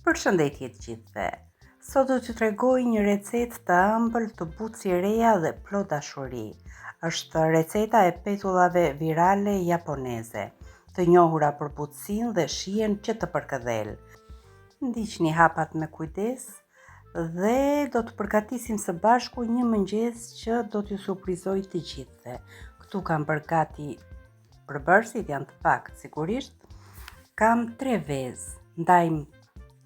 Përshëndetje të gjithëve. Sot do t'ju tregoj një recetë të ëmbël të butë si reja dhe plot dashuri. Është receta e petullave virale japoneze, të njohura për butësinë dhe shijen që të përkëdhel. Ndiqni hapat me kujdes dhe do të përgatisim së bashku një mëngjes që do t'ju surprizoj të gjithëve. Këtu kam përgati përbërësit, janë të pak sigurisht. Kam 3 vezë, ndajmë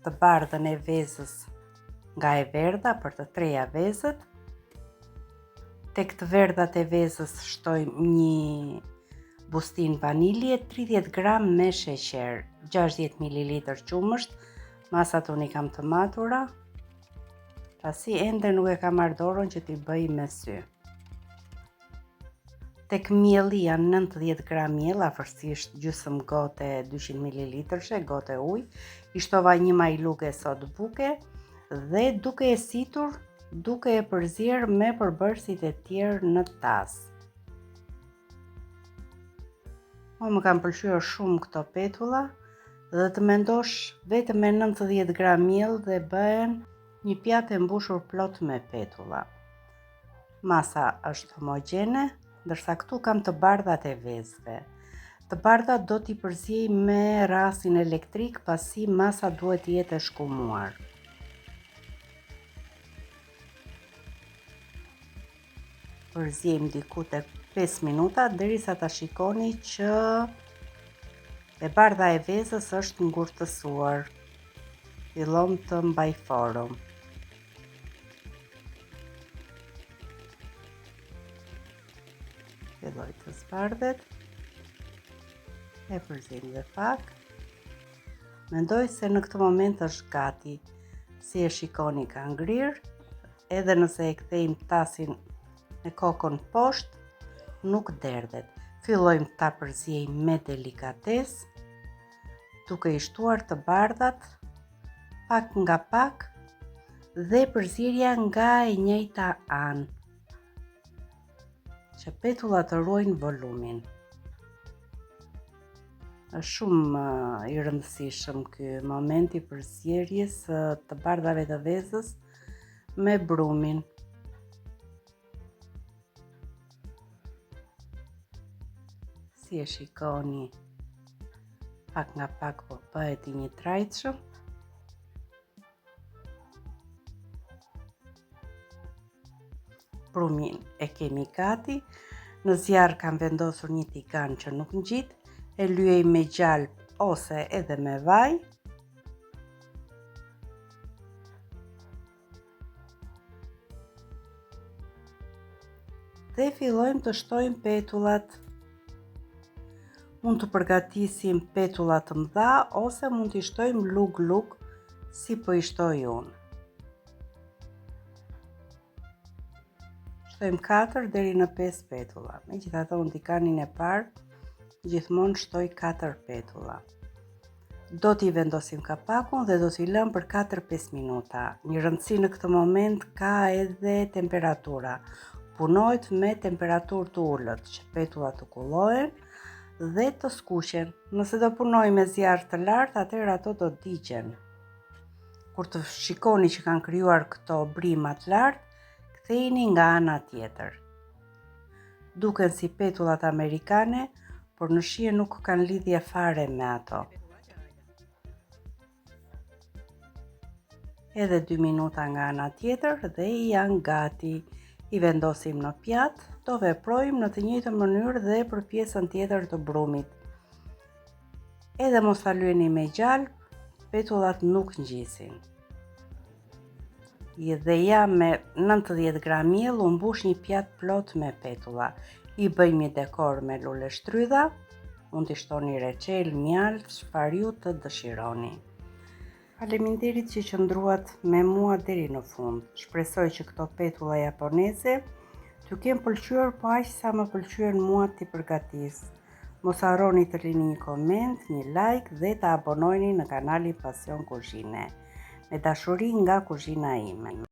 të bardhën e vezës nga e verdha për të treja vezët. Tek të verdhat e vezës shtojmë një bustin vanilje, 30 gram me sheqer, 60 ml qumësht, masat unë i kam të matura, pasi ende nuk e kam marrë dorën që t'i bëj me sy. Tek mielli janë 90 gram miell, afërsisht gjysmë gote 200 ml gote ujë. I shtova një majluge sot buke dhe duke e situr, duke e përzier me përbërësit e tjerë në tas. Më kanë pëlqyer shumë këto petulla dhe të mendosh vetëm me 90 gram miell dhe bëhen një pjatë e mbushur plot me petulla. Masa është homogjene, ndërsa këtu kam të bardhat e vezëve. Të bardhat do t'i përziej me rasin elektrik, pasi masa duhet jetë e shkumuar. Përziejmë diku tek 5 minuta derisa ta shikoni që e bardha e vezës është ngurtësuar. Fillon të mbaj formë. Filloj të zbardhet, e përziejmë dhe pak. Mendoj se në këtë moment është gati. Si e shikoni ka ngrirë, edhe nëse e kthejmë tasin me kokën poshtë, nuk derdhet. Fillojmë ta përziejmë me delikatesë, duke i shtuar të bardhat pak nga pak dhe përzierja nga e njëjta anë, që petullat të ruajnë volumin. Është shumë i rëndësishëm ky moment i përzierjes të bardhave të vezës me brumin. Si e shikoni, pak nga pak po bëhet i një trajtshëm. Brumin e kemi gati. Në zjarr kam vendosur një tigan që nuk ngjit, e lyej me gjalp ose edhe me vaj. Dhe fillojmë të shtojmë petullat. Mund të përgatisim petulla të mëdha ose mund t'i shtojmë lug si po i shtoj unë. Shtojmë 4 deri në 5 petulla. Megjithatë unë tikanin e parë gjithmonë shtoj 4 petulla. Do t'i vendosim kapakun dhe do t'i lëm për 4-5 minuta. Një rëndësi në këtë moment ka edhe temperatura. Punohet me temperaturë të ulët, që petullat të kullohen dhe të skuqen. Nëse do punoj me zjarr të lartë, atëherë ato do digjen. Kur të shikoni që kanë krijuar këto brima të lartë, kthejini nga ana tjetër. Duken si petullat amerikane, por në shije nuk kanë lidhje fare me ato. Edhe 2 minuta nga ana tjetër dhe janë gati. I vendosim në pjatë, do veprojmë në të njëjtën mënyrë dhe për pjesën tjetër të brumit. Edhe mos ta lyeni me gjalp, petullat nuk ngjisin. Dhe ja me 90 gram miell u mbush një pjatë plot me petulla. I bëjmë një dekor me lule shtrydha, mund t'i shtoni reçel, mjaltë, çfarë ju të dëshironi. Faleminderit që qëndruat me mua deri në fund. Shpresoj që këto petulla japoneze t'ju kenë pëlqyer, po aq sa më pëlqyen mua t'i përgatis. Mos harroni të lini një koment, një like dhe të abonojeni në kanalin Pasion Kuzhine. Me dashuri nga kuzhina ime.